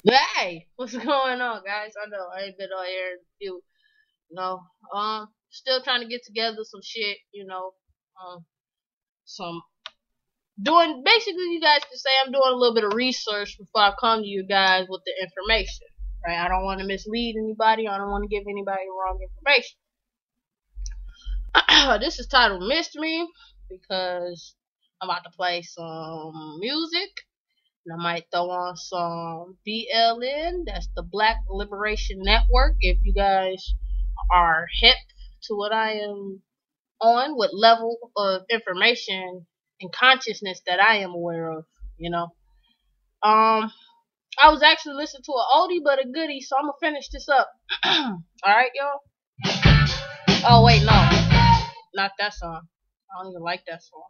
Hey, what's going on, guys? I know I ain't been on here in a few, you know. Still trying to get together some shit, some doing basically. You guys can say I'm doing a little bit of research before I come to you guys with the information, right? I don't want to mislead anybody. I don't want to give anybody wrong information. This is titled Mystery because I'm about to play some music. And I might throw on some BLN. That's the Black Liberation Network. If you guys are hip to what I am on, what level of information and consciousness that I am aware of, you know. I was actually listening to an oldie but a goodie, so I'm gonna finish this up. Alright, y'all? Oh wait, no. Not that song. I don't even like that song.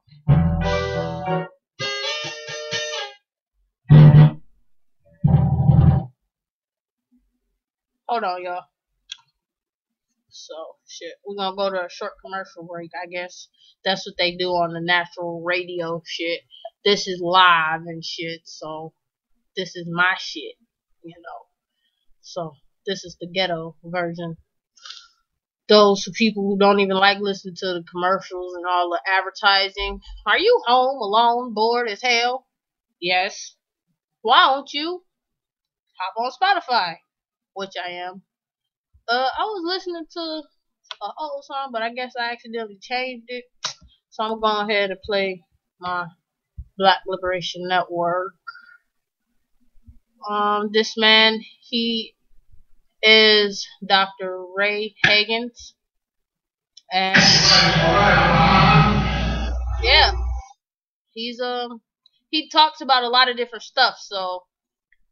Hold on, y'all. So shit, we're gonna go to a short commercial break. I guess that's what they do on the natural radio shit. This is live and shit, so this is my shit, you know. So this is the ghetto version. Those people who don't even like listening to the commercials and all the advertising. Are you home alone, bored as hell? Yes. Why don't you hop on Spotify? Which I am. I was listening to an old song, but I guess I accidentally changed it. So I'm going ahead and play my Black Liberation Network. This man, he is Dr. Ray Hagins, and yeah, he's he talks about a lot of different stuff. So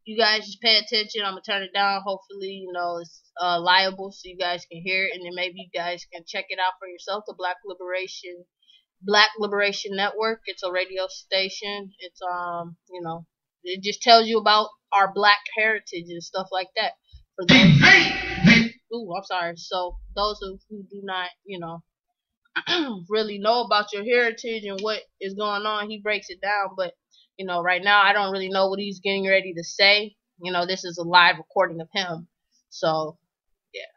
you guys just pay attention. I'm gonna turn it down. Hopefully, it's liable so you guys can hear it, and then maybe you guys can check it out for yourself. The Black Liberation Network. It's a radio station. It's it just tells you about our black heritage and stuff like that. For those, ooh, I'm sorry. So those who do not, really know about your heritage and what is going on, he breaks it down. But right now I don't really know what he's getting ready to say. This is a live recording of him. So yeah.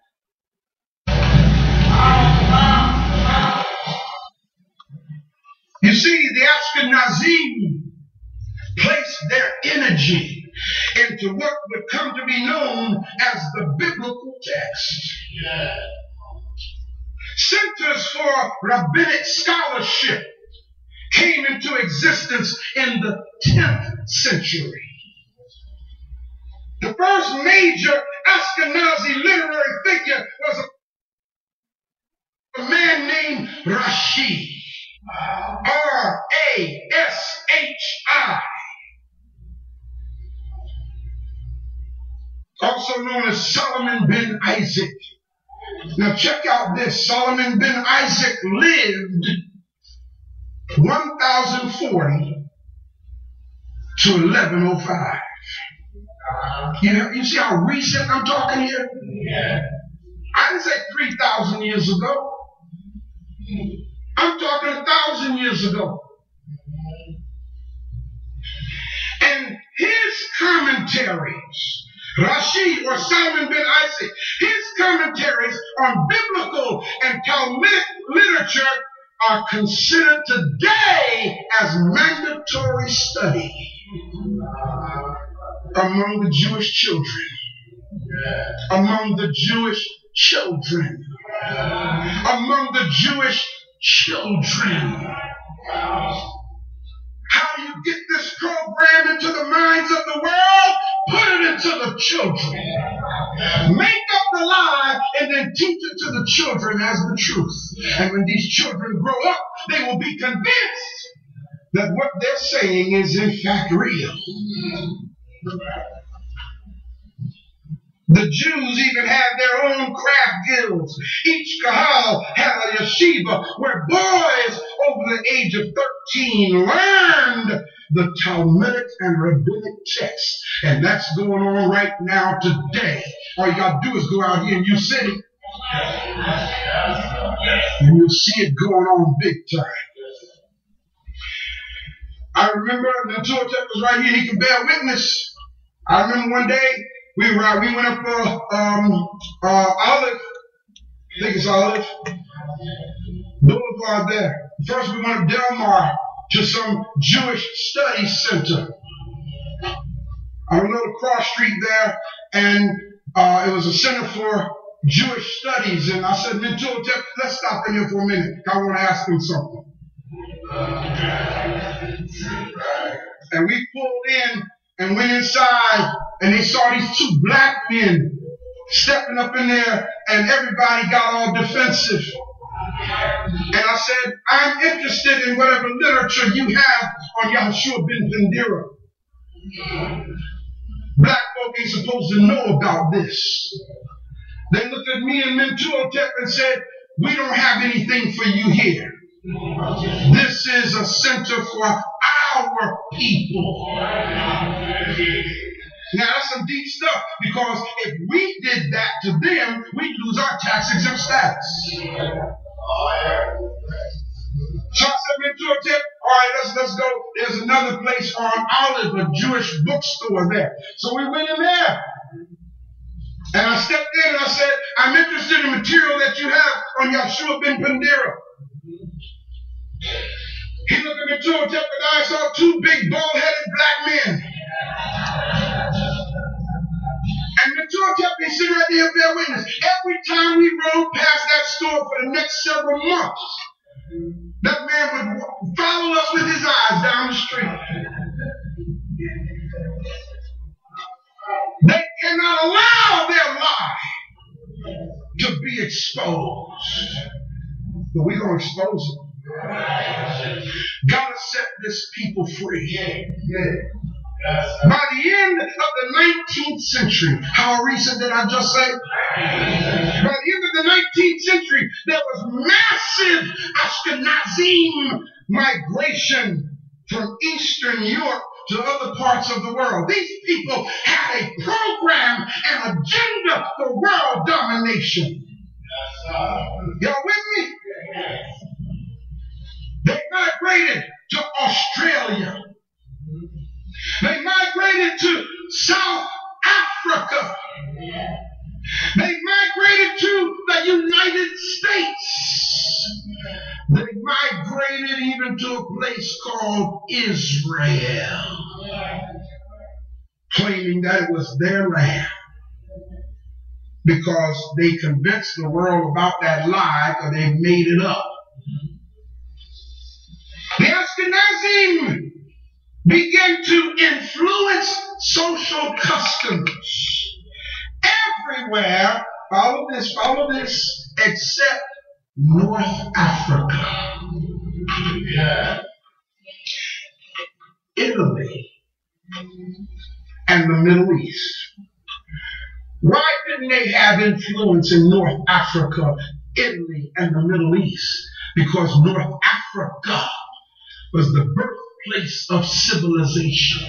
You see, the Ashkenazim placed their energy into what would come to be known as the biblical text. Yeah. Centers for rabbinic scholarship came into existence in the 10th century. The first major Ashkenazi literary figure was a man named Rashi. R-A-S-H-I. Also known as Solomon bin Isaac. Now check out this. Solomon bin Isaac lived 1040 to 1105. You see how recent I'm talking here? Yeah. I didn't say 3,000 years ago. I'm talking 1,000 years ago. And his commentaries, Rashi or Solomon bin Isaac, his commentaries on biblical and Talmudic literature are considered today as mandatory study among the Jewish children. Among the Jewish children. Among the Jewish children. How do you get this program into the minds of the world? Put it into the children. Make up the lie and then teach it to the children as the truth. And when these children grow up, they will be convinced that what they're saying is in fact real. The Jews even had their own craft guilds. Each kahal had a yeshiva where boys over the age of 13 learned the Talmudic and rabbinic texts. And that's going on right now today. All you got to do is go out here in your city. And you'll see it going on big time. I remember the Tortec was right here. He can bear witness. I remember one day we went up Olive, I think it's Olive Boulevard there. First we went up Delmar to some Jewish Studies Center. I don't know the cross street there, and it was a center for Jewish studies. And I said, Mentor, let's stop in here for a minute. I want to ask him something. And we pulled in and went inside, and they saw these two black men stepping up in there, and everybody got all defensive. And I said, I'm interested in whatever literature you have on Yahushua ben Pandira. Black folk ain't supposed to know about this. They looked at me and Mentuhotep and said, we don't have anything for you here. This is a center for our people. Now that's some deep stuff, because if we did that to them, we'd lose our tax exempt status. So I said, Mentuhotep, all right, let's go. There's another place on Olive, a Jewish bookstore there. So we went in there. And I stepped in and I said, I'm interested in material that you have on Yahushua ben Pandira. He looked at Mentuhotep and I saw two big bald-headed black men. And Mentuhotep, they sit right there, bear witness. Every time we rode past that store for the next several months, that man would follow us with his eyes down the street. They cannot allow their lie to be exposed. But we're going to expose it. Gotta set this people free. By the end of the 19th century, how recent did I just say? By the end of the 19th century, there was massive Ashkenazim migration from Eastern Europe to other parts of the world. These people had a program and agenda for world domination. Y'all with me? They migrated to Australia. They migrated to South Africa. They migrated to the United States. They migrated even to a place called Israel, claiming that it was their land, because they convinced the world about that lie, or they made it up. The Ashkenazim began to influence social customs everywhere. Follow this, except North Africa. Italy and the Middle East. Why didn't they have influence in North Africa, Italy, and the Middle East? Because North Africa was the birthplace of civilization.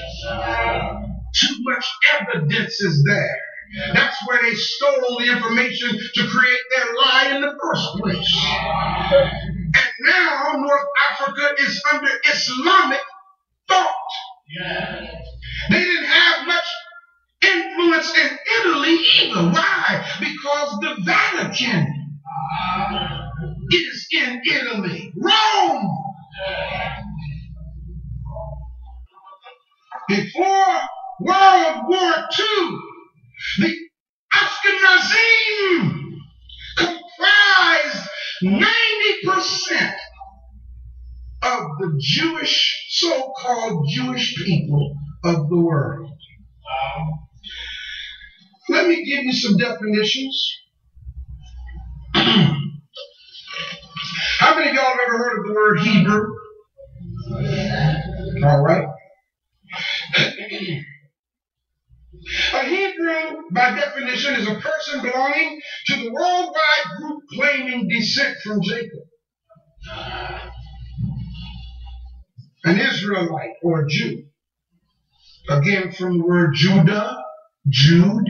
Too much evidence is there. That's where they stole the information to create their lie in the first place. And now North Africa is under Islamic thought. They didn't have much influence in Italy either. Why? Because the Vatican is in Italy. Rome. Before World War II, the Ashkenazim comprised 90% of the Jewish, so-called Jewish people of the world. Let me give you some definitions. How many of y'all have ever heard of the word Hebrew? All right. A Hebrew, by definition, is a person belonging to the worldwide group claiming descent from Jacob. An Israelite or a Jew. Again, from the word Judah, Jude,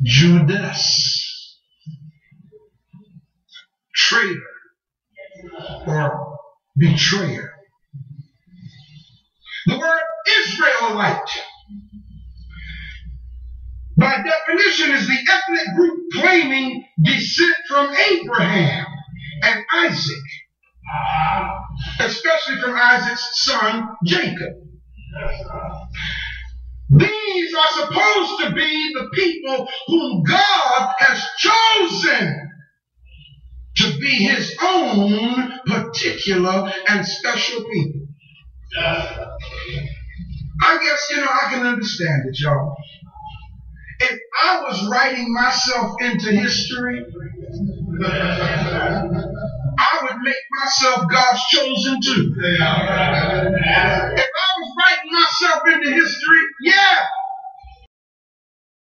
Judas. Traitor or betrayer. The word Israelite by definition, is the ethnic group claiming descent from Abraham and Isaac, especially from Isaac's son Jacob. These are supposed to be the people whom God has chosen to be his own particular and special people. I guess, I can understand it, y'all. If I was writing myself into history, I would make myself God's chosen too. If I was writing myself into history, yeah,